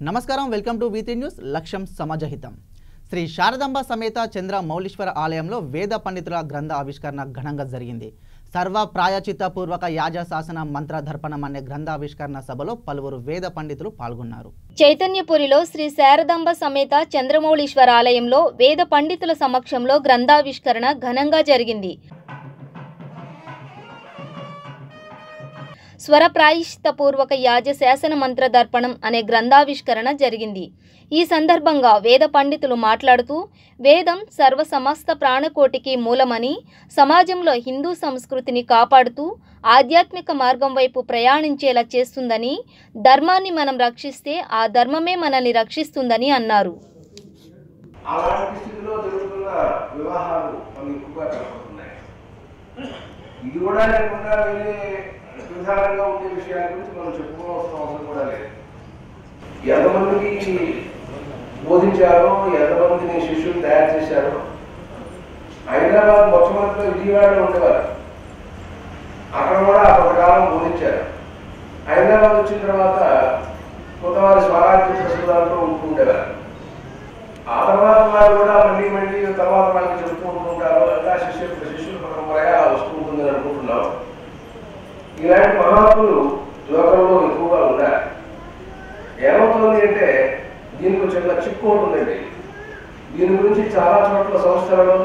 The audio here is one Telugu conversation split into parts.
నమస్కారం వెల్కమ్ టు V3 న్యూస్ లక్ష్యం సమాజహితం శ్రీ శారదాంబ సమేత చంద్ర మౌళీశ్వర ఆలయంలో వేద పండితుల గ్రంథ ఆవిష్కరణ ఘనంగా జరిగింది. సర్వ ప్రాయచిత పూర్వక యాజ శాసన మంత్ర దర్పణం అనే గ్రంథావిష్కరణ సభలో పలువురు వేద పండితులు పాల్గొన్నారు. చైతన్యపురిలో శ్రీ శారదాంబ సమేత చంద్రమౌళీశ్వర ఆలయంలో వేద పండితుల సమక్షంలో గ్రంథావిష్కరణ ఘనంగా జరిగింది. స్వరప్రాయిషిత పూర్వక యాజ శాసన మంత్ర దర్పణం అనే గ్రంథావిష్కరణ జరిగింది. ఈ సందర్భంగా వేద పండితులు మాట్లాడుతూ వేదం సర్వ సమస్త ప్రాణకోటికి మూలమని, సమాజంలో హిందూ సంస్కృతిని కాపాడుతూ ఆధ్యాత్మిక మార్గం వైపు ప్రయాణించేలా చేస్తుందని, ధర్మాన్ని మనం రక్షిస్తే ఆ ధర్మమే మనల్ని రక్షిస్తుందని అన్నారు. విధానంగా ఉండే విషయాల గురించి మనం చెప్పుకోవాల్సిన అవసరం కూడా లేదు. ఎంతమందికి బోధించారో, ఎంతమందిని శిష్యులు తయారు చేశారో. హైదరాబాద్ మొట్టమొదటిలో విజయవాడలో ఉండేవారు, అక్కడ కూడా కొంతకాలం బోధించారు. హైదరాబాద్ వచ్చిన తర్వాత కొంతవారి స్వరాజ్య ప్రస్తుతాలతో ఉంటుండేవారు. ఆ తర్వాత వారు కూడా మళ్ళీ తర్వాత వాళ్ళకి చెబుతూ ఉంటుంటారు. ఇంకా శిష్యుల పరంపరగా వస్తూ ఉంటుందని అనుకుంటున్నాం. ఇలాంటి మహాత్ములు లోకంలో ఎక్కువగా ఉండాలి. ఏమవుతుంది అంటే దీనికి చిన్న చిక్కు ఉంటుందండి. దీని గురించి చాలా చోట్ల సంస్థలలో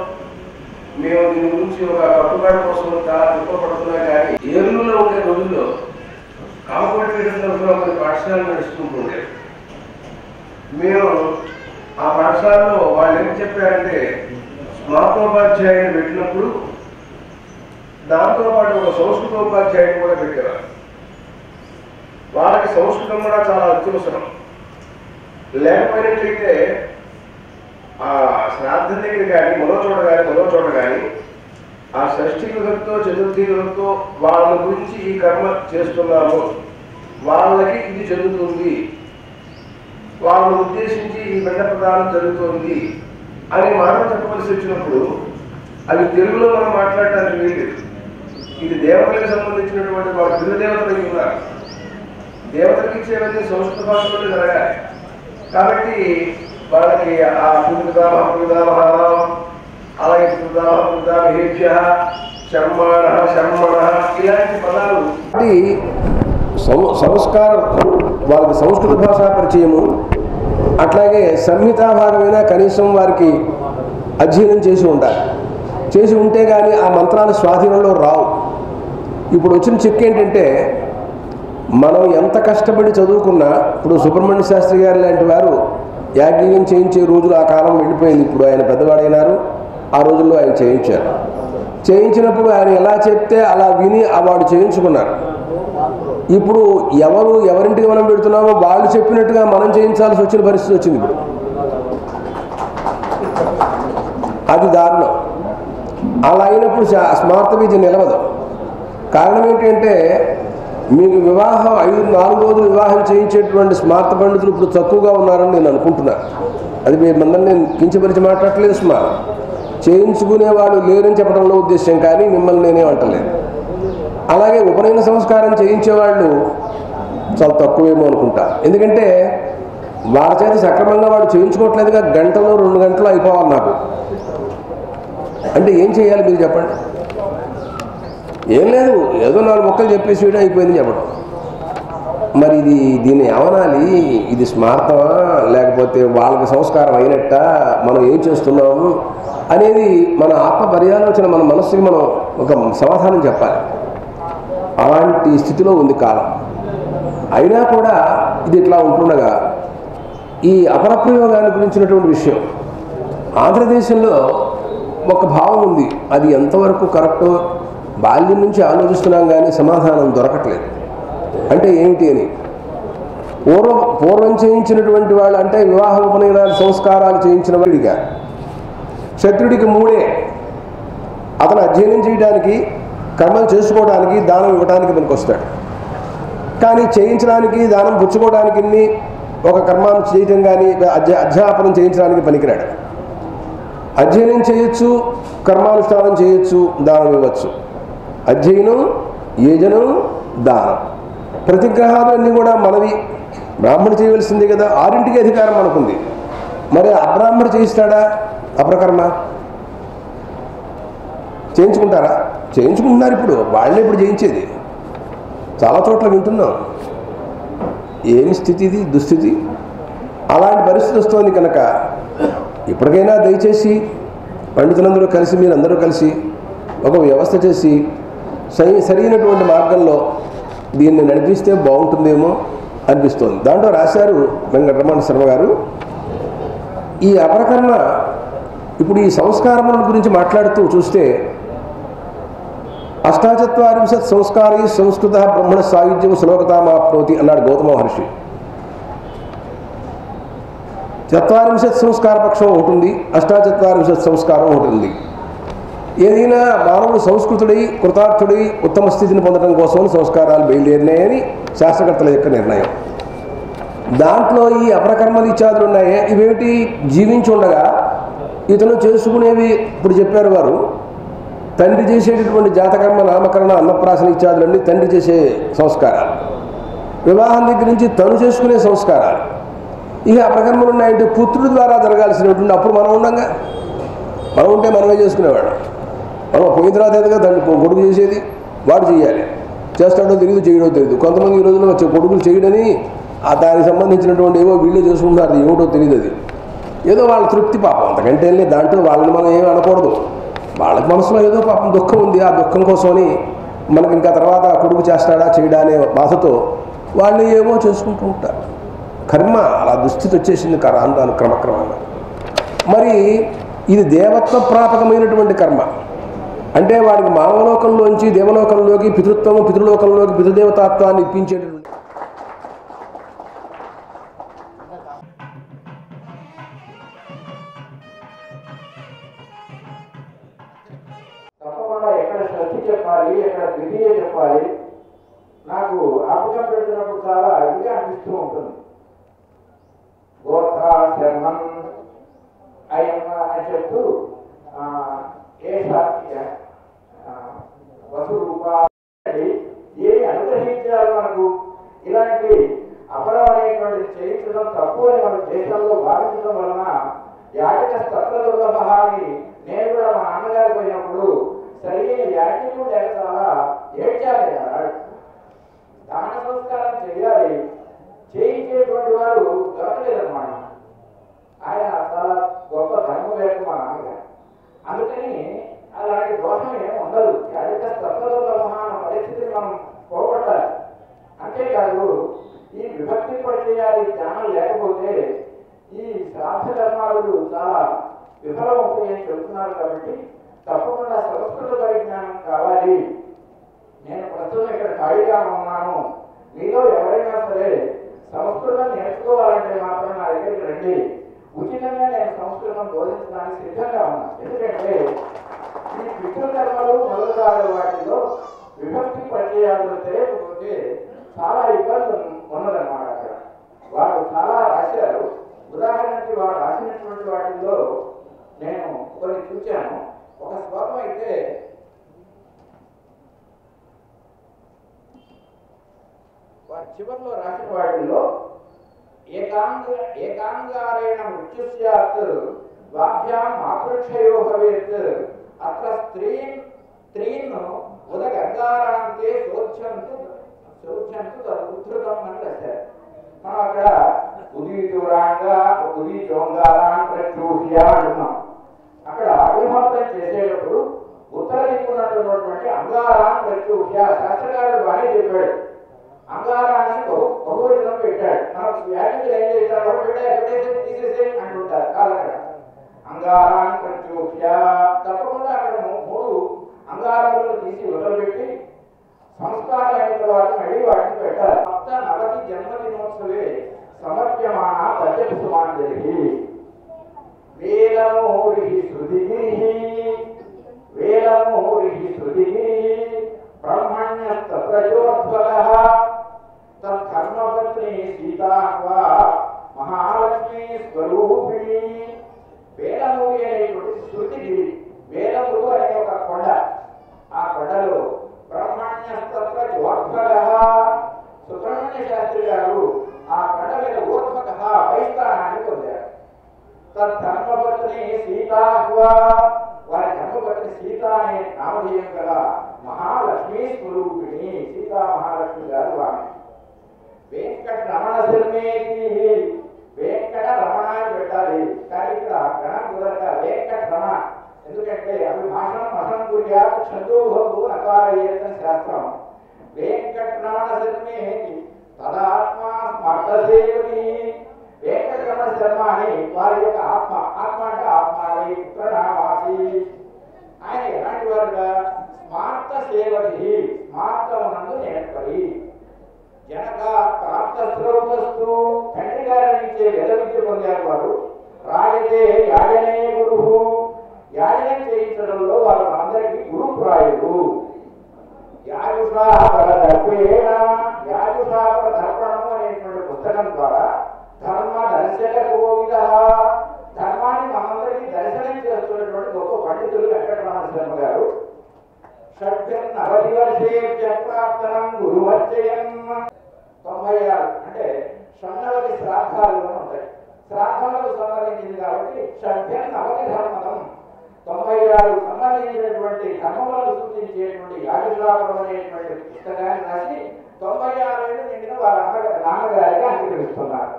మేము దీని గురించి ఒక కట్టుబాటు కోసం చాలా తిప్పబడుతున్నాం. కానీ ఏలూరులో ఉండే రోజుల్లో కామకోటి పీఠంలో కొన్ని పాఠశాలలు నడుచుకుంటుండే. మేము ఆ పాఠశాలలో వాళ్ళు ఏం చెప్పారంటే, స్మార్తోపాధ్యాయుని పెట్టినప్పుడు దాంతో పాటు ఒక సంస్కృతోపాధ్యాయుని కూడా పెట్టేవారు. వాళ్ళకి సంస్కృతం కూడా చాలా అత్యవసరం. లేకపోయినట్లయితే ఆ శ్రాద్ధం దగ్గర కానీ మరో చోట కానీ ఆ షష్ఠీ విభక్తితో చతుర్థి విభక్తితో వాళ్ళ గురించి ఈ కర్మ చేస్తున్నాము, వాళ్ళకి ఇది జరుగుతుంది, వాళ్ళను ఉద్దేశించి ఈ పిండ ప్రదానం జరుగుతుంది అనే మాటలు చెప్పవలసి వచ్చినప్పుడు అవి తెలుగులో మనం మాట్లాడటానికి వీలేదు. ఇది దేవతలకు సంబంధించినటువంటి వాడు పితృదేవతలు ఉన్నారు. దేవతలకు ఇచ్చేవన్నీ సంస్కృత భాషలో జరగాలి. కాబట్టి వాళ్ళకి ఆ అలాగే ఇలాంటి పదాలు సంస్కారం, వాళ్ళకి సంస్కృత భాషా పరిచయము, అట్లాగే సంహితాభాగమైన కనీసం వారికి అధ్యయనం చేసి ఉండాలి. చేసి ఉంటే కానీ ఆ మంత్రాలు స్వాధీనంలో రావు. ఇప్పుడు వచ్చిన చిక్కు ఏంటంటే, మనం ఎంత కష్టపడి చదువుకున్నా, ఇప్పుడు సుబ్రహ్మణ్య శాస్త్రి గారు లాంటి వారు యాజ్ఞికం చేయించే రోజులు ఆ కాలం వెళ్ళిపోయింది. ఇప్పుడు ఆయన పెద్దవాడైనారు, ఆ రోజుల్లో ఆయన చేయించారు. చేయించినప్పుడు ఆయన ఎలా చెప్తే అలా విని వాడు చేయించుకున్నారు. ఇప్పుడు ఎవరింటికి మనం పెడుతున్నామో వాళ్ళు చెప్పినట్టుగా మనం చేయించాల్సి వచ్చిన పరిస్థితి వచ్చింది. ఇప్పుడు అది దారుణం. అలా అయినప్పుడు స్మార్త విద్య నిలవదు. కారణం ఏంటంటే, మీకు వివాహం 4 రోజులు వివాహం చేయించేటువంటి స్మార్త పండితులు ఇప్పుడు తక్కువగా ఉన్నారని నేను అనుకుంటున్నాను. అది మిమ్మల్ని నేను కించపరిచి మాట్లాడలేదు. చేయించుకునేవాడు లేరని చెప్పడంలో ఉద్దేశం, కానీ మిమ్మల్ని నేనే అంటలేదు. అలాగే ఉపనయన సంస్కారం చేయించేవాళ్ళు చాలా తక్కువేమో అనుకుంటా. ఎందుకంటే వారి చేత సక్రమంగా వాడు చేయించుకోవట్లేదుగా. గంటలో 2 గంటలు అయిపోవాలి నాకు అంటే ఏం చేయాలి మీరు చెప్పండి? ఏం లేదు, ఏదో 4 మొక్కలు చెప్పేసి వీడియో అయిపోయింది చెప్పడం. మరి దీన్ని ఏమనాలి? ఇది స్మార్తమా, లేకపోతే వాళ్ళకి సంస్కారం అయినట్ట, మనం ఏం చేస్తున్నాము అనేది మన ఆత్మ పర్యాలోచన, మన మనస్సుకి మనం ఒక సమాధానం చెప్పాలి. అలాంటి స్థితిలో ఉంది కాలం. అయినా కూడా ఇది ఇట్లా ఉంటుండగా ఈ అపరప్రయోగాన్ని గురించినటువంటి విషయం ఆంధ్రదేశంలో ఒక భావం ఉంది. అది ఎంతవరకు కరెక్టో బాల్యం నుంచి ఆలోచిస్తున్నాం, కానీ సమాధానం దొరకట్లేదు. అంటే ఏమిటి అని పూర్వం చేయించినటువంటి వాళ్ళు, అంటే వివాహ ఉపనయనాలు సంస్కారాలు చేయించిన వాడిగా క్షత్రుడికి 3 అతను అధ్యయనం చేయడానికి, కర్మలు చేసుకోవడానికి, దానం ఇవ్వడానికి పనికి వస్తాడు. కానీ చేయించడానికి, దానం పుచ్చుకోవడానికి, ఒక కర్మాన్ని చేయటం కానీ అధ్యాపనం చేయించడానికి పనికిరాడు. అధ్యయనం చేయొచ్చు, కర్మానుష్ఠానం చేయొచ్చు, దానం ఇవ్వచ్చు. అధ్యయనం, యేజనం, దానం. ప్రతిగ్రహాలన్నీ కూడా మనవి. బ్రాహ్మణుడు చేయవలసిందే కదా, 6ంటికి అధికారం అనుకుంది. మరి అబ్రాహ్మణుడు చేయిస్తాడా అపరకర్మ? చేయించుకుంటారా? చేయించుకుంటున్నారు. ఇప్పుడు వాళ్ళే ఇప్పుడు చేయించేది. చాలా చోట్ల వింటున్నాం. ఏమి స్థితి ఇది, దుస్థితి. అలాంటి పరిస్థితి వస్తుంది కనుక ఇప్పటికైనా దయచేసి పండితులందరూ కలిసి, మీరందరూ కలిసి ఒక వ్యవస్థ చేసి సరైనటువంటి మార్గంలో దీన్ని నడిపిస్తే బాగుంటుందేమో అనిపిస్తోంది. దాంట్లో రాశారు వెంకటరమణ శర్మ గారు, ఈ అపరకర్మ ఇప్పుడు ఈ సంస్కారముల గురించి మాట్లాడుతూ చూస్తే 48 సంస్కారై సంస్కృత బ్రహ్మణ సాయుధ్యం శ్లోకతామాప్నోతి అన్నాడు గౌతమ మహర్షి. 40 సంస్కార పక్షం ఉంటుంది, 48 సంస్కారం ఉంటుంది. ఏదైనా మానవుడు సంస్కృతుడై కృతార్థుడై ఉత్తమ స్థితిని పొందడం కోసం సంస్కారాలు బయలుదేరినాయని శాస్త్రకర్తల యొక్క నిర్ణయం. దాంట్లో ఈ అపరకర్మలు ఇత్యాదులు ఉన్నాయే, ఇవేమిటి? జీవించి ఉండగా ఇతను చేసుకునేవి ఇప్పుడు చెప్పారు వారు. తండ్రి చేసేటటువంటి జాతకర్మ, నామకరణ, అన్నప్రాసన ఇత్యాదులన్నీ తండ్రి చేసే సంస్కారాలు. వివాహం దగ్గర నుంచి తను చేసుకునే సంస్కారాలు. ఇక అపరకర్మలు ఉన్నాయంటే పుత్రుడి ద్వారా జరగాల్సినటువంటి, అప్పుడు మనం ఉండగా, మనం ఉంటే మనమే చేసుకునేవాడు. మనం పోయిన తర్వాత ఏదగా తండ్రి కొడుకు చేసేది వాడు చేయాలి. చేస్తాడో తెలియదు, చేయడో తెలియదు. కొంతమంది ఈ రోజుల్లో వచ్చే కొడుకులు చేయడని దానికి సంబంధించినటువంటి ఏవో వీళ్ళే చేసుకుంటున్నారు. ఏమిటో తెలియదు. అది ఏదో వాళ్ళ తృప్తి పాపం, అంతకంటే దాంట్లో వాళ్ళని మనం ఏమి అనకూడదు. వాళ్ళకి మనసులో ఏదో పాపం దుఃఖం ఉంది. ఆ దుఃఖం కోసమని మనకి ఇంకా తర్వాత కొడుకు చేస్తాడా చేయడా అనే బాధతో వాళ్ళు ఏమో చేసుకుంటూ ఉంటారు. కర్మ అలా దుస్థితి వచ్చేసింది రాను క్రమక్రమంగా. మరి ఇది దేవత్వ ప్రాపకమైనటువంటి కర్మ. అంటే వాడికి మానవలోకంలోంచి దేవలోకంలోకి, పితృత్వము పితృలోకంలోకి పితృదేవతాత్వాన్ని ఇప్పించేటటువంటి తప్పకుండా ఎక్కడ శ్రద్ధ చెప్పాలి, ఎక్కడ ద్వితీయ చెప్పాలి. నాకు ఆపుకం పెడుతున్నప్పుడు చాలా ఇదిగా అనిపిస్తూ ఉంటుంది. గోత్రాశర్మం అయ్యమ్మ అని చెప్తూ వసురూప ఏమి అనుగ్రహించారు మనకు. ఇలాంటి అపరమైనటువంటి చేయించడం తప్పు అని మన దేశంలో భావించడం వలన యాజక స్తత్ర దుర్లభాన్ని నేను కూడా మా నాన్నగారు పోయినప్పుడు సరైన యాజ్ఞలు లేక చాలా ఏడ్చాలి. దాన సంస్కారం చేయాలి, చేయించేటువంటి వారు దొరకలేదన్నమాట. ఆయన చాలా గొప్ప ధర్మవేత్త మా నాన్నగారు. అందుకని అలాంటి దోషం ఏమి ఉండదు. యాజక స్తత్రదోషమైన పరిస్థితిని మనం పోగొట్టాలి. అంతేకాదు, ఈ విభక్తి పరిచయాది జ్ఞానం లేకపోతే ఈ శ్రాద్ధ కర్మాలు చాలా విఫలమవుతాయని చెబుతున్నారు. కాబట్టి తప్పకుండా సంస్కృత పరిజ్ఞానం కావాలి. నేను ప్రస్తుతం ఇక్కడ ఖాళీగా ఉన్నాను. మీలో ఎవరైనా సరే సంస్కృతం నేర్చుకోవాలంటే మాత్రం నా దగ్గరికి రండి. ఉచితంగా నేను సంస్కృతం బోధించడానికి సిద్ధంగా ఉన్నాను. ఎందుకంటే ఈ పితృకర్మలు మొదలుగాల వాటిలో విభక్తి పరిచయాలు తెలియకపోతే చాలా ఇబ్బంది ఉన్నదన్నమాట. అక్కడ వారు చాలా రాశారు. ఉదాహరణకి వారు రాసినటువంటి వాటిల్లో నేను కొన్ని చూశాను. ఒక శ్లోకం అయితే వారి చివరిలో రాసిన వాటిల్లో ఏకాంగారేణ మృత్యుస్యాత్ వాభ్యాం మాతృక్షయో భవేత్ అత్ర స్త్రీన్ ఉదగంగారాంతే శోచ్యంతు ఉద్ధృతం అని రాశారు. మనం అక్కడ ఉదీచోంగారాన్ ప్రత్యూహ్య అంటున్నాం. అక్కడ అగ్నిహోత్రం చేసేటప్పుడు ఉత్తర దిక్కున్నటువంటి అంగారాన్ ప్రత్యూహ్య శాస్త్రకారుడు బాగా చెప్పాడు. అంగారాన్ని బహువచనం పెట్టాడు. మనకు వ్యాధికి ఏం చేశారు, తీసేసే అంటుంటారు కాలక్కడ. అంగారాన్ని ప్రత్యూహ్య తప్పకుండా అక్కడ 3 అంగారములను తీసి వదిలిపెట్టి సంస్కారం అయిన తర్వాత మళ్ళీ వాటిని పెట్టాలి. మొత్త 90 జన్మదినోత్సవే సమర్ప్యమాన పద్యపుష్పాంజలి వేలమూరి శృతిగిరి బ్రహ్మణ్యస్తత్రయోద్వలః తద్ధర్మపత్ని సీతాహ్వా మహాలక్ష్మీ స్వరూపిణి. వేలమూరి అనేటువంటి శృతిగిరి, వేలమురు అనే ఒక కొండ. ఆ కొండలో బ్రహ్మణ్యస్తత్రయోద్వలః సుబ్రహ్మణ్య శాస్త్రి గారు ఆ కొండ నామధేయం గల మహాలక్ష్మీ స్వరూపిణి సీతా మహాలక్ష్మి గారు వామి. వెంకట రమణ శర్మేతి, వెంకట రమణ అని పెట్టాలి, కానీ ఇక్కడ గణం కుదరక వెంకట రమణ. ఎందుకంటే అభిభాషణం అసంకుర్యా ఛందోభవు నకారయేతని శాస్త్రం. వెంకట రమణ శర్మేతి తదాత్మా స్మర్తసేవతి. వెంకటరమణ శర్మ అని వారి యొక్క ఆత్మ, ఆత్మ అంటే ఆత్మావై పుత్రనామాసి. ఆయన ఎలాంటి వారుగా స్మార్త సేవడి, స్మార్తమునందు నేర్పడి. జనక ప్రాప్త శ్రోతస్తు, తండ్రి గారి నుంచే వేద విద్య పొందారు వారు. రాయతే యాజనే గురువు, యాజనం చేయించడంలో వారు అందరికీ గురుప్రాయుడు. యాజుషాపర దర్పణము అనేటువంటి పుస్తకం ద్వారా ధర్మ దర్శక కోవిద, ధర్మాన్ని మనందరికీ దర్శనం చేస్తున్నటువంటి గొప్ప పండితులు వెంకటరమణ శర్మ గారు. షడ్భ్యన్నవతి వర్షేభ్య ప్రాప్తనం గురువర్చయన్. 96 అంటే షణ్ణవతి శ్రాద్ధాలు ఉంటాయి, శ్రాద్ధములకు సంబంధించింది కాబట్టి షడ్భ్యన్నవతి ధర్మతం. 96 సంబంధించినటువంటి ధర్మములను సూచించేటువంటి యాజుషాపురం అనేటువంటి పుస్తకాన్ని రాసి 96 ఏళ్ళు నిండిన వారి నాన్నగారికి అంగీకరిస్తున్నారు.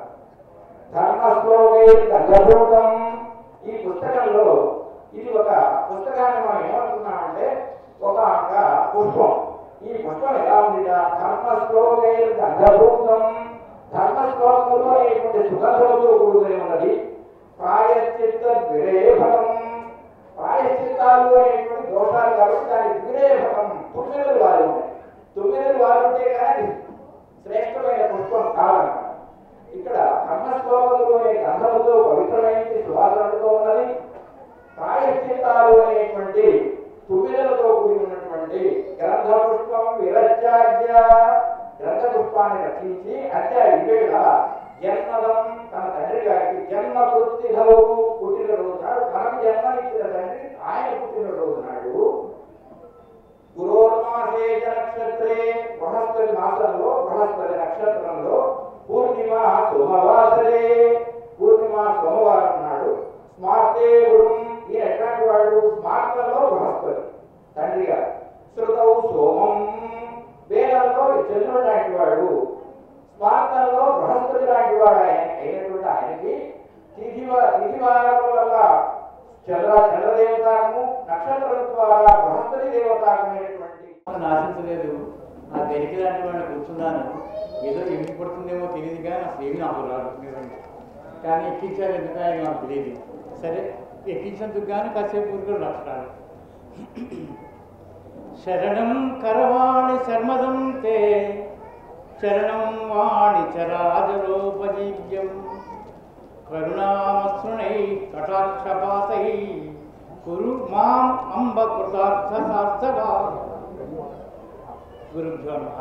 ధర్మశ్లోకే గజభూతం. ఈ పుస్తకంలో ఇది ఒక పుస్తకాన్ని మనం ఏమనుకున్నామంటే ఒక పుష్పం. ఈ పుష్పం ఎలా ఉంది? ధర్మశ్లోకే గజభూతం, ధర్మశ్లోకంలో అనేటువంటి సుగంధంతో కూడుకుని ఉన్నది. ప్రాయశ్చిత్త విరేఫలం, ప్రాయశ్చిత్తాలు అనేటువంటి దోషాలు కాబట్టి దాని విరేఫలం 9 వారు ఉన్నాయి. 9 వారు ఉంటే కానీ శ్రేష్టమైన పుష్పం కావాలన్నమాట. ఇక్కడ ధర్మశ్లోకంలోనే గంధముతో పవిత్రమైనది, సువాసనతో ఉన్నది. ప్రాయశ్చిత్తాలు అనేటువంటి 9లతో కూడి ఉన్నటువంటి గ్రంథ పుష్పం విరచార్య, గ్రంథ పుష్పాన్ని రచించి అత్య ఇవేళ జన్మదం తన తండ్రి గారికి జన్మ కృత్తిహవు పుట్టినరోజు నాడు, తనకు జన్మనిచ్చిన తండ్రి ఆయన పుట్టినరోజు నాడు. గురోర్మాసేజ నక్షత్రే, బృహస్పతి మాసంలో బృహస్పతి నక్షత్రంలో పూర్ణిమ సోమవాసరే, పూర్ణిమ సోమవారం నాడు స్మార్తే గురుం. ఈయన ఎట్లాంటి వాడు? స్మార్తంలో బృహస్పతి తండ్రి గారు. శృతౌ సోమం, వేదంలో చంద్రుడు లాంటి వాడు. స్మార్తంలో బృహస్పతి లాంటి వాడు అయినటువంటి ఆయనకి తిథివారముల వల్ల చంద్రదేవతాకము, నక్షత్రం ద్వారా బృహస్పతి దేవతాకమైనటువంటి ఆశించలేదు. నా గరికి లాంటి వాడిని కూర్చున్నాను, ఏదో ఎన్ని పడుతుందేమో తెలియదు కానీ అసలు ఏమి నాకు రాదు నిజంగా. కానీ ఎక్కించాలి ఎందుకని నాకు తెలియదు. సరే ఎక్కించేందుకు కానీ కాసేపు ఊరుకు రాష్ట్రాలు. శరణం కరవాణి శర్మదం తే, చరణం వాణి చరాజరోపజీవ్యం, కరుణామసృణై కటాక్షపాతై కురు మాం అంబ కృతార్థ సార్థగా. గురుభ్యో నమః.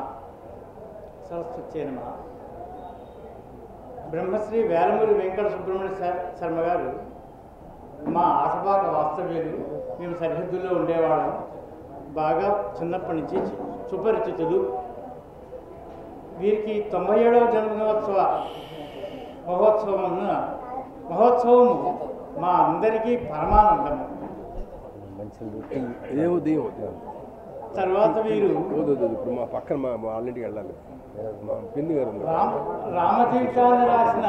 సరస్వత్యై నమః. బ్రహ్మశ్రీ వేలమూరి వెంకట సుబ్రహ్మణ్య శర్మ గారు మా ఆటపాక వాస్తవ్యులు. మేము సరిహద్దుల్లో ఉండేవాళ్ళం. బాగా చిన్నప్పటి నుంచి సుపరిచితులు. వీరికి 97వ జన్మదినోత్సవ మహోత్సవము మా అందరికీ పరమానందము. తర్వాత వీరు ఇప్పుడు మా పక్కన మా వాళ్ళింటికి వెళ్ళాలి. మా పిన్ని గారు రామతీర్థాన్ని రాసిన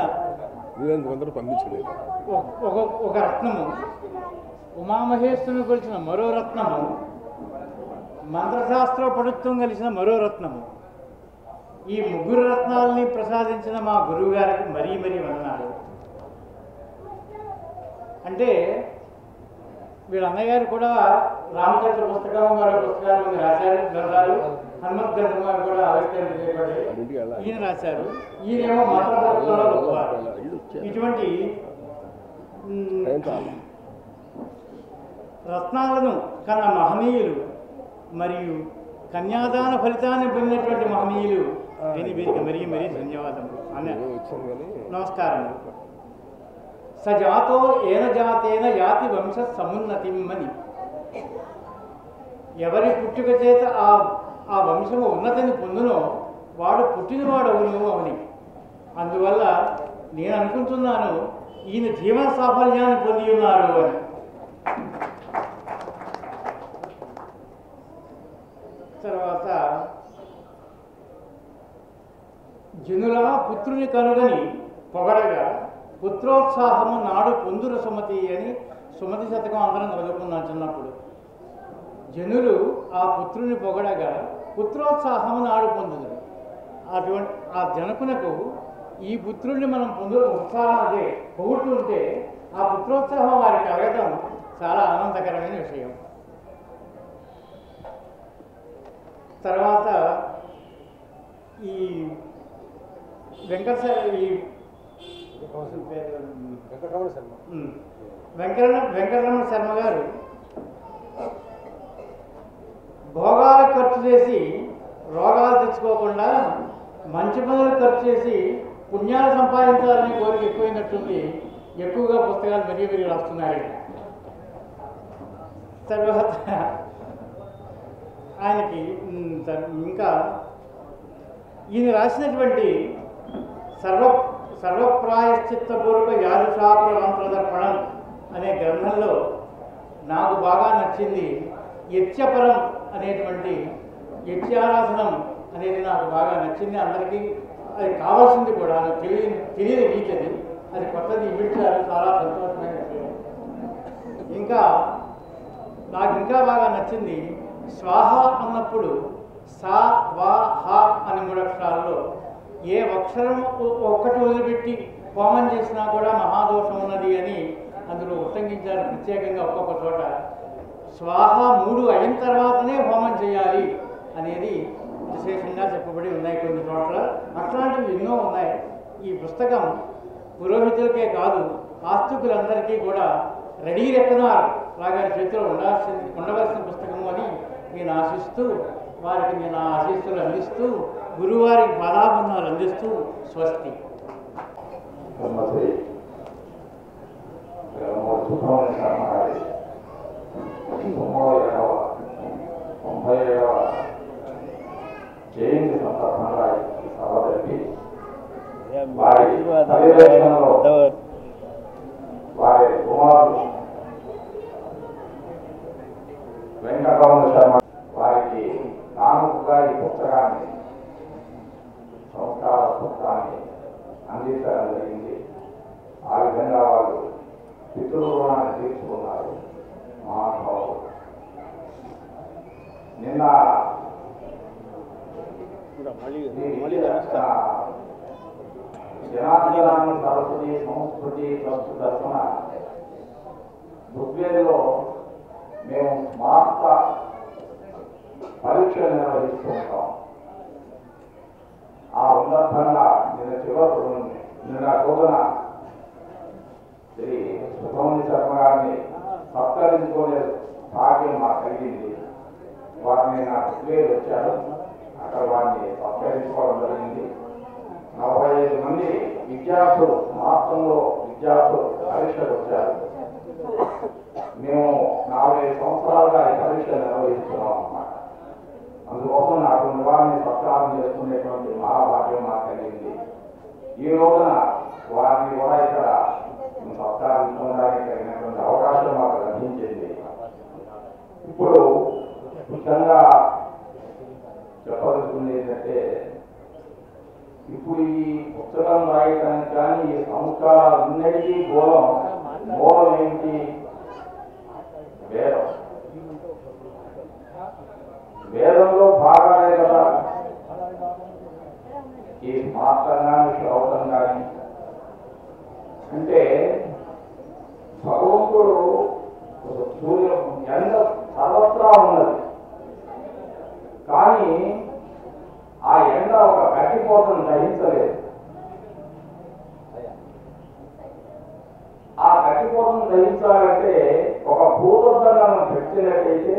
కొందరు పంపించలేదు. ఒక రత్నము, ఉమామహేశ్వరుని కొలిచిన మరో రత్నము, మంత్రశాస్త్ర పడుత్వం కలిసిన మరో రత్నము. ఈ 3 రత్నాలని ప్రసాదించిన మా గురువు గారికి మరీ మరీ వందనాలు. అంటే వీళ్ళ అన్నగారు కూడా రామచంద్ర పుస్తకం, మరో పుస్తకాలు రాశారు. గ్రంథాలు హనుమత్ గ్రంథం కూడా ఆవిష్కరణ చేయబడి ఈయన రాశారు. ఈయనేమో మంత్రశాస్త్రంలో గొప్పవారు. ఇటువంటి రత్నాలను కన్న మహనీయులు మరియు కన్యాదాన ఫలితాన్ని పొందినటువంటి మహనీయులు వీరికి మరీ మరీ ధన్యవాదములు అన్నారు. నమస్కారం. సజాతో ఏన జాతేన యాతి వంశ సమున్నతిమ్మని. ఎవరి పుట్టుక చేత ఆ వంశము ఉన్నతిని పొందునో వాడు పుట్టినవాడవును అని. అందువల్ల నేను అనుకుంటున్నాను ఈయన జీవన సాఫల్యాన్ని పొంది ఉన్నారు అని. తర్వాత జనుల పుత్రుని కనుగని పొగడగా పుత్రోత్సాహము నాడు పొందురు సుమతి అని సుమతి శతకం అందరం చదువుకున్నాం చిన్నప్పుడు. జనులు ఆ పుత్రుని పొగడగా పుత్రోత్సాహము నాడు పొందుదురు. అటువంటి ఆ జనకునకు ఈ పుత్రుడిని మనం ఉత్సాహం అదే పొగుడుతుంటే ఆ పుత్రోత్సాహం వారికి కలగటం చాలా ఆనందకరమైన విషయం. తర్వాత ఈ వెంకటరమణ శర్మ గారు భోగాలకు ఖర్చు చేసి రోగాలు తెచ్చుకోకుండా మంచి పనులు ఖర్చు చేసి పుణ్యాలు సంపాదించాలనే కోరిక ఎక్కువైనట్టుంది. ఎక్కువగా పుస్తకాలు మెరిగి రాస్తున్నారు. తర్వాత ఆయనకి ఇంకా ఈయన రాసినటువంటి సర్వప్రాయశ్చిత్తపూర్వక యాదుషాపుర మంత్రదర్పణం అనే గ్రంథంలో నాకు బాగా నచ్చింది యత్యపరం అనేటువంటి యత్యారాధనం అనేది నాకు బాగా నచ్చింది. అందరికీ అది కావాల్సింది కూడా, తెలియని రీతి అది కొత్తది ఇమిడ్చారు, చాలా సంతోషమైన విషయం. ఇంకా నాకు ఇంకా బాగా నచ్చింది స్వాహ అన్నప్పుడు సా వా హా అని 3 అక్షరాల్లో ఏ అక్షరం ఒక్కటి వదిలిపెట్టి హోమం చేసినా కూడా మహాదోషం ఉన్నది అని అందులో ఉల్లంఘించారు ప్రత్యేకంగా ఒక్కొక్క చోట. స్వాహ 3 అయిన తర్వాతనే హోమం చేయాలి అనేది విశేషంగా చెప్పబడి ఉన్నాయి కొన్ని చోట్ల. అట్లాంటివి ఎన్నో ఉన్నాయి. ఈ పుస్తకం పురోహితులకే కాదు ఆస్తికులందరికీ కూడా రెడీ రెక్కనార్ లాగా చేతిలో ఉండవలసిన పుస్తకము అని నేను ఆశిస్తూ, వారికి నేను ఆశీస్సులు అందిస్తూ, గురువారికి పాదాబంధాలు అందిస్తూ స్వస్తి. జయంతి సందర్భంగా సభ జరిపి వారి పర్యవేక్షణలో వారి కుమారుడు వెంకటరమణ శర్మ వారికి నామకుగా ఈ పుస్తకాన్ని సంస్కార పుస్తకాన్ని అందించడం జరిగింది. ఆ విధంగా వాళ్ళు పితృరుణాన్ని తీర్చుకున్నారు మహానుభావులు. నిన్న జనార్దనాన్ని సరస్వతి సంస్కృతి ట్రస్ట్ తరఫున బుద్వేలో మేము స్మార్త పరీక్ష నిర్వహిస్తూ ఉంటాం. ఆ సందర్భంగా నిన్న రోజున శ్రీ సుబ్రహ్మణ్య శర్మ గారిని సత్కరించుకునే భాగ్యం మాకు కలిగింది. వారిని నా బుద్వేలు వచ్చారు, అక్కడ వారిని సత్కరించుకోవడం జరిగింది. 45 మంది విద్యార్థులు మాసంలో విద్యార్థులు పరీక్షలు వచ్చారు. మేము 45 సంవత్సరాలుగా ఈ పరీక్ష నిర్వహిస్తున్నాం అన్నమాట. అందుకోసం అటువంటి వారిని సత్కారం చేసుకునేటువంటి మహాభాగ్యం మాకు కలిగింది. ఈ రోజున వారిని కూడా ఇక్కడ సత్కారించుకోవడానికి కలిగినటువంటి అవకాశం మాకు లభించింది. ఇప్పుడు ముఖ్యంగా చెప్పదలుచుకుంది ఏంటంటే, ఇప్పుడు ఈ పుస్తకం రాయడానికి కానీ ఈ సంస్కారాలన్నిటికీ మూలం ఏంటి? వేదం. వేదంలో భాగాలే కదా ఈ మాత్రం కానీ శ్రౌతం కానీ. అంటే భగవంతుడు సూర్యం ఎండ సర్వత్రా ఉన్నది, కానీ ఆ ఎండ ఒక గట్టిపోతను గ్రహించలేదు. ఆ గట్టిపోతను గ్రహించాలంటే ఒక భూతద్దండాలను పెట్టినట్టయితే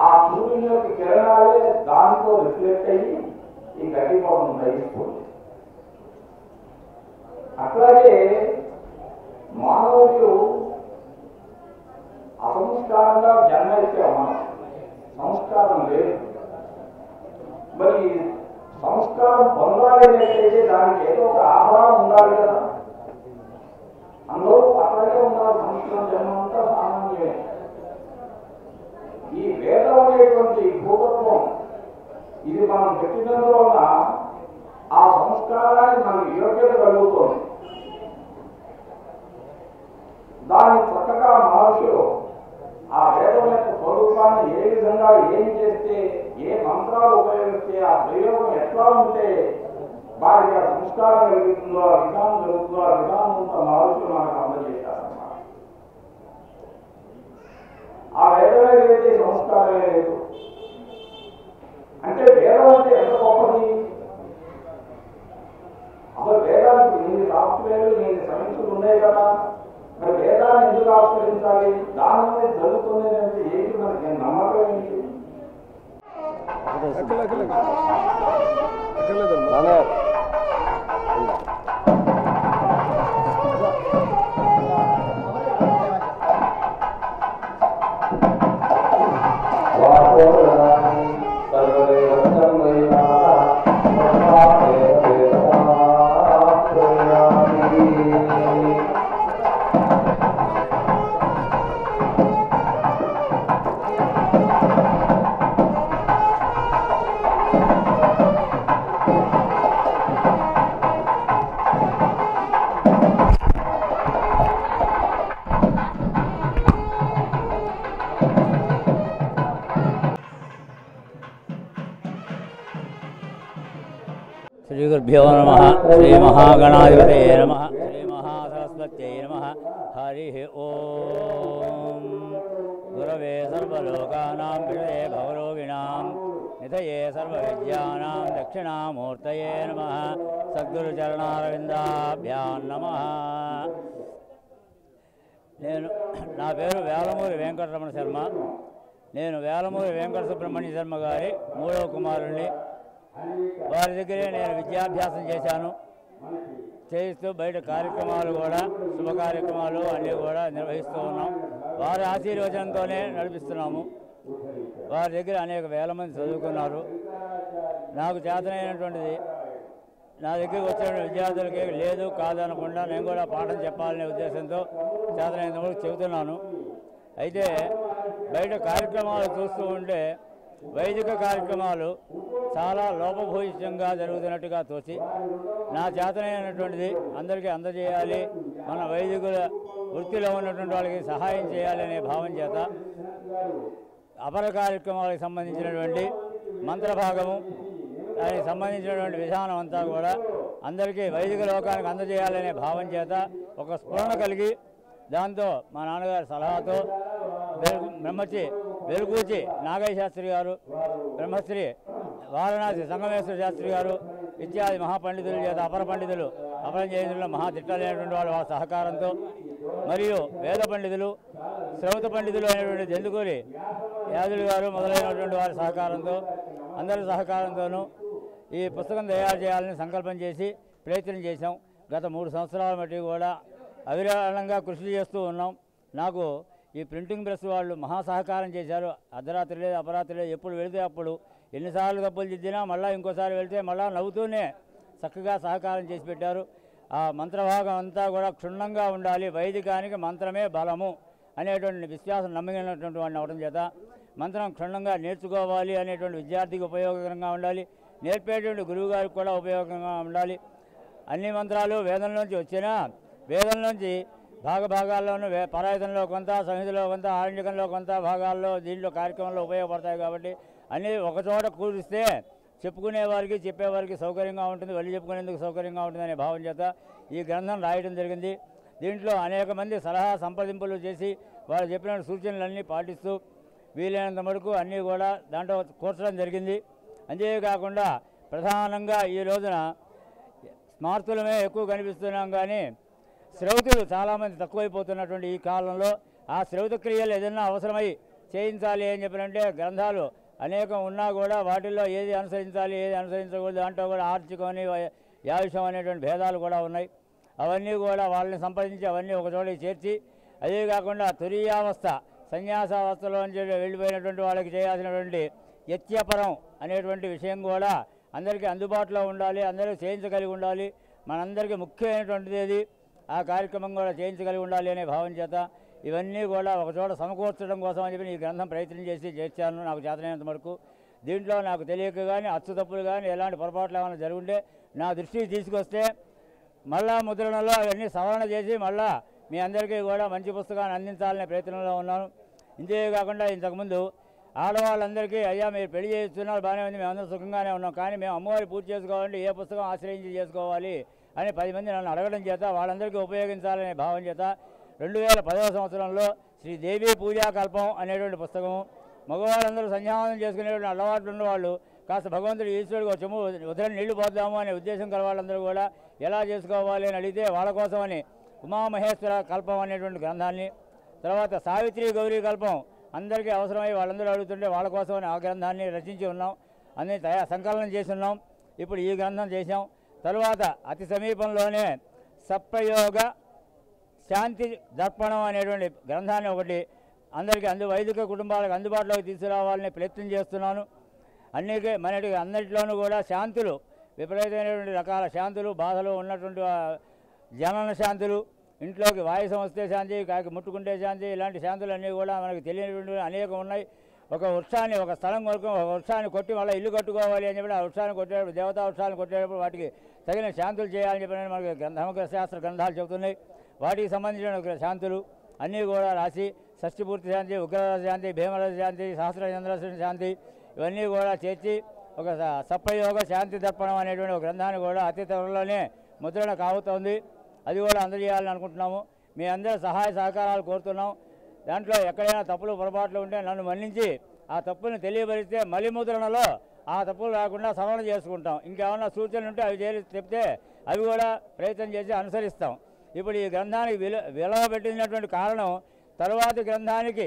ఆ సూర్యుని యొక్క కిరణాలే దాంతో రిఫ్లెక్ట్ అయ్యి ఈ గట్టిపోతను గ్రహిస్తుంది. అట్లాగే మానవుడు అసంస్కారంగా జన్మైతే మనం సంస్కారం లేదు. మరి సంస్కారం పొందాలి అనేటైతే దానికి ఏదో ఒక ఆధారం ఉండాలి కదా. అందరూ అట్లాగే ఉన్నారు. సంస్కారం జన్మ అంతా సామాన్యమే. ఈ వేదం అనేటువంటి భూతత్వం ఇది మనం పెట్టినందువలన ఆ సంస్కారానికి మనకు యోగ్యత కలుగుతుంది. దాన్ని చక్కగా మహర్షులు ఆ వేదం యొక్క స్వరూపాన్ని ఏ విధంగా ఏం చేస్తే ఏ మంత్రాలు ఉపయోగిస్తే ఆ ప్రయోగం ఎట్లా ఉంటే వారికి ఆ సంస్కారం కలుగుతుందో ఆ విధానం జరుగుతుందో ఆ విధానం మహర్షులు మనకు అందజేశారన్నమాట. ఆ వేదమే లేదే సంస్కారమే లేదు. అంటే వేదం అంటే ఎంత గొప్పది. అసలు వేదానికి ఇన్ని సాఫ్ట్వేర్లు ఇన్ని సైన్సులు ఉన్నాయి కదా, మరి వేదాన్ని ఎందుకు ఆవిష్కరించాలి, దాని మీద జరుగుతుంది అనేది ఏంటి, మనకి నమ్మకం ఏంటి? శ్రీ గురుభ్యో నమః. శ్రీ మహాగణాధిపతయే నమః. శ్రీ మహాసరస్వత్యై నమః. హరి ఓం. గురవే సర్వలోకానాం విషయే భవరోగిణాం నిధయే సర్వవిద్యానాం దక్షిణామూర్తయే నమః. సద్గురుచరణారవిందాభ్యాం నమః. నా పేరు వేలమూరి వెంకటరమణ శర్మ. నేను వేలమూరి వెంకట సుబ్రహ్మణ్య శర్మ గారి మూడవ కుమారుణ్ణి. వారి దగ్గరే నేను విద్యాభ్యాసం చేయిస్తూ బయట కార్యక్రమాలు కూడా శుభ కార్యక్రమాలు అన్నీ కూడా నిర్వహిస్తూ ఉన్నాం. వారి ఆశీర్వచనంతోనే నడిపిస్తున్నాము. వారి దగ్గర అనేక వేల మంది చదువుకున్నారు. నాకు చేతనైనటువంటిది నా దగ్గరికి వచ్చిన విద్యార్థులకి లేదు కాదనకుండా నేను కూడా పాఠం చెప్పాలనే ఉద్దేశంతో చేతనైనందుకు చెబుతున్నాను. అయితే బయట కార్యక్రమాలు చూస్తూ ఉంటే వైదిక కార్యక్రమాలు చాలా లోపభూయిష్టంగా జరుగుతున్నట్టుగా తోచి నా చేతనైనటువంటిది అందరికీ అందజేయాలి, మన వైదికుల వృత్తిలో ఉన్నటువంటి వాళ్ళకి సహాయం చేయాలి అనే భావం చేత అపర కార్యక్రమాలకు సంబంధించినటువంటి మంత్రభాగము దానికి సంబంధించినటువంటి విధానం అంతా కూడా అందరికీ వైదిక లోకానికి అందజేయాలనే భావం చేత ఒక స్ఫురణ కలిగి దాంతో మా నాన్నగారి సలహాతో బ్రహ్మశ్రీ వెలుగూచి నాగయ్య శాస్త్రి గారు, బ్రహ్మశ్రీ వారణాసి సంగమేశ్వర శాస్త్రి గారు ఇత్యాది మహాపండితుల చేత అపర పండితులు అపరం చేయించడంలో మహాదిట్టలైనటువంటి వాళ్ళ సహకారంతో మరియు వేద పండితులు శ్రౌత పండితులు అయినటువంటి జందుకూరి యాదులు గారు మొదలైనటువంటి వారి సహకారంతో అందరి సహకారంతోనూ ఈ పుస్తకం తయారు చేయాలని సంకల్పం చేసి ప్రయత్నం చేశాం. గత 3 సంవత్సరాల మట్టి కూడా అవిరళంగా కృషి చేస్తూ ఉన్నాం. నాకు ఈ ప్రింటింగ్ ప్రెస్ వాళ్ళు మహా సహకారం చేశారు. అర్ధరాత్రి లేదు అపరాత్రి లేదు, ఎప్పుడు వెళితే అప్పుడు ఎన్నిసార్లు తప్పులు దిద్దినా మళ్ళీ ఇంకోసారి వెళితే మళ్ళీ నవ్వుతూనే చక్కగా సహకారం చేసి పెట్టారు. ఆ మంత్రభాగం అంతా కూడా క్షుణ్ణంగా ఉండాలి, వైదికానికి మంత్రమే బలము అనేటువంటి విశ్వాసం నమ్మినటువంటి వాడిని అవడం చేత మంత్రం క్షుణ్ణంగా నేర్చుకోవాలి అనేటువంటి విద్యార్థికి ఉపయోగకరంగా ఉండాలి, నేర్పేటువంటి గురువుగారికి కూడా ఉపయోగంగా ఉండాలి. అన్ని మంత్రాలు వేదంలోంచి వచ్చినా వేదంలోంచి భాగాల్లోనూ పరాయుధంలో కొంత, సంహితలో కొంత, ఆరణ్యకంలో కొంత భాగాల్లో దీంట్లో కార్యక్రమంలో ఉపయోగపడతాయి. కాబట్టి అన్నీ ఒకచోట కూరిస్తే చెప్పుకునే వారికి చెప్పేవారికి సౌకర్యంగా ఉంటుంది, వెళ్ళి చెప్పుకునేందుకు సౌకర్యంగా ఉంటుంది అనే భావం చేత ఈ గ్రంథం రాయడం జరిగింది. దీంట్లో అనేక మంది సలహా సంప్రదింపులు చేసి వాళ్ళు చెప్పిన సూచనలన్నీ పాటిస్తూ వీలైనంత మటుకు అన్నీ కూడా దాంట్లో కూర్చడం జరిగింది. అంతేకాకుండా ప్రధానంగా ఈ రోజున స్మార్తులమే ఎక్కువ కనిపిస్తున్నాం, కానీ శ్రౌతులు చాలామంది తక్కువైపోతున్నటువంటి ఈ కాలంలో ఆ శ్రౌత క్రియలు ఏదైనా అవసరమై చేయించాలి అని చెప్పినంటే గ్రంథాలు అనేకం ఉన్నా కూడా వాటిల్లో ఏది అనుసరించాలి ఏది అనుసరించకూడదు దాంట్లో కూడా ఆర్చికమని యావిషం అనేటువంటి భేదాలు కూడా ఉన్నాయి. అవన్నీ కూడా వాళ్ళని సంప్రదించి అవన్నీ ఒకచోటికి చేర్చి, అదే కాకుండా తురీయావస్థ సన్యాసావస్థలోంచి వెళ్ళిపోయినటువంటి వాళ్ళకి చేయాల్సినటువంటి యత్యపరం అనేటువంటి విషయం కూడా అందరికీ అందుబాటులో ఉండాలి, అందరికీ చేయించగలిగి ఉండాలి. మనందరికీ ముఖ్యమైనటువంటిది ఏది ఆ కార్యక్రమం కూడా చేయించగలిగి ఉండాలి అనే భావం చేత ఇవన్నీ కూడా ఒకచోట సమకూర్చడం కోసం అని చెప్పి ఈ గ్రంథం ప్రయత్నం చేసి చేర్చాను నాకు చేతనైనంత వరకు. దీంట్లో నాకు తెలియక కానీ అచ్చు తప్పులు కానీ ఎలాంటి పొరపాట్లు ఏమైనా జరుగుంటే నా దృష్టికి తీసుకొస్తే మళ్ళా ముద్రణలో అవన్నీ సవరణ చేసి మళ్ళా మీ అందరికీ కూడా మంచి పుస్తకాన్ని అందించాలనే ప్రయత్నంలో ఉన్నాను. ఇంతేకాకుండా ఇంతకుముందు ఆడవాళ్ళందరికీ అయ్యా మీరు పెళ్లి చేస్తున్నారు బాగానే ఉంది, మేమందరం సుఖంగానే ఉన్నాం, కానీ మేము అమ్మవారి పూజ చేసుకోవాలంటే ఏ పుస్తకం ఆశ్రయించి చేసుకోవాలి అని 10 మంది నన్ను అడగడం చేత వాళ్ళందరికీ ఉపయోగించాలనే భావం చేత 2010వ సంవత్సరంలో శ్రీ దేవి పూజా కల్పం అనేటువంటి పుస్తకం, మగవాళ్ళందరూ సంధ్యావందనం చేసుకునేటువంటి అలవాట్లు ఉన్న వాళ్ళు కాస్త భగవంతుడు ఈశ్వరుడు చెమ్ము ఉదయం నీళ్లు పోద్దాము అనే ఉద్దేశం కల వాళ్ళందరూ కూడా ఎలా చేసుకోవాలి అని అడిగితే వాళ్ళ కోసమని ఉమామహేశ్వర కల్పం అనేటువంటి గ్రంథాన్ని, తర్వాత సావిత్రి గౌరీ కల్పం అందరికీ అవసరమై వాళ్ళందరూ అడుగుతుంటే వాళ్ళ కోసమని ఆ గ్రంథాన్ని రచించి ఉన్నాం, అన్ని సంకలనం చేసి ఉన్నాం. ఇప్పుడు ఈ గ్రంథం చేసాం. తరువాత అతి సమీపంలోనే సప్రయోగ శాంతి దర్పణం అనేటువంటి గ్రంథాన్ని ఒకటి అందరికీ వైదిక కుటుంబాలకు అందుబాటులోకి తీసుకురావాలని ప్రయత్నం చేస్తున్నాను. అన్నిటిలోనూ కూడా శాంతులు, విపరీతమైనటువంటి రకాల శాంతులు, బాధలు ఉన్నటువంటి జనన శాంతులు, ఇంట్లోకి వాయుసం వస్తే శాంతి, కాకి ముట్టుకుంటే శాంతి, ఇలాంటి శాంతులు అన్నీ కూడా మనకు తెలియనటువంటి అనేకం ఉన్నాయి. ఒక వృక్షాన్ని, ఒక స్థలం కొరకు ఒక వృక్షాన్ని కొట్టి మళ్ళీ ఇల్లు కట్టుకోవాలి అని చెప్పి ఆ వృక్షాన్ని కొట్టేటప్పుడు, దేవతా వృక్షాన్ని కొట్టేటప్పుడు వాటికి తగిన శాంతులు చేయాలని చెప్పి మనకి ధర్మశాస్త్ర గ్రంథాలు చెబుతున్నాయి. వాటికి సంబంధించిన శాంతులు అన్నీ కూడా రాసి షష్ఠిపూర్తి శాంతి, ఉగ్రరథ శాంతి, భీమరథ శాంతి, సహస్రచంద్ర శాంతి ఇవన్నీ కూడా చేర్చి ఒక సప్రయోగ శాంతి దర్పణం అనేటువంటి ఒక గ్రంథాన్ని కూడా అతి త్వరలోనే ముద్రణ కాబోతోంది. అది కూడా అందజేయాలని అనుకుంటున్నాము. మీ అందరూ సహాయ సహకారాలు కోరుతున్నాం. దాంట్లో ఎక్కడైనా తప్పులు పొరపాట్లు ఉంటే నన్ను మన్నించి ఆ తప్పులను తెలియపరిస్తే మళ్ళీ ముద్రణలో ఆ తప్పులు రాకుండా సవరణ చేసుకుంటాం. ఇంకేమన్నా సూచనలు ఉంటే అవి చెప్తే అవి కూడా ప్రయత్నం చేసి అనుసరిస్తాం. ఇప్పుడు ఈ గ్రంథానికి విలువ పెట్టినటువంటి కారణం తరువాతి గ్రంథానికి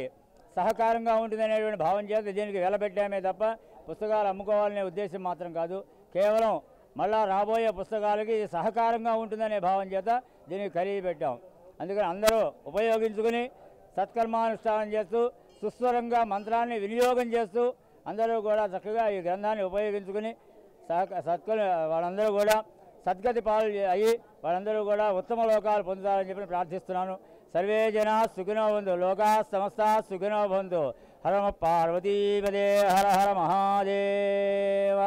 సహకారంగా ఉంటుందనేటువంటి భావం చేత దీనికి వెలబెట్టామే తప్ప పుస్తకాలు అమ్ముకోవాలనే ఉద్దేశం మాత్రం కాదు. కేవలం మళ్ళా రాబోయే పుస్తకాలకి సహకారంగా ఉంటుందనే భావం చేత దీనికి ఖరీదు పెట్టాం. అందుకని అందరూ ఉపయోగించుకుని సత్కర్మానుష్ఠానం చేస్తూ సుస్వరంగా మంత్రాన్ని వినియోగం చేస్తూ అందరూ కూడా చక్కగా ఈ గ్రంథాన్ని ఉపయోగించుకుని వాళ్ళందరూ కూడా సద్గతి పాలు అయ్యి వాళ్ళందరూ కూడా ఉత్తమ లోకాలు పొందుతారని చెప్పి ప్రార్థిస్తున్నాను. సర్వే జనా సుఖినో భవంతు, లోకా సమస్తా సుఖినో భవంతు. హర పార్వతీపదే హర హర మహాదేవ.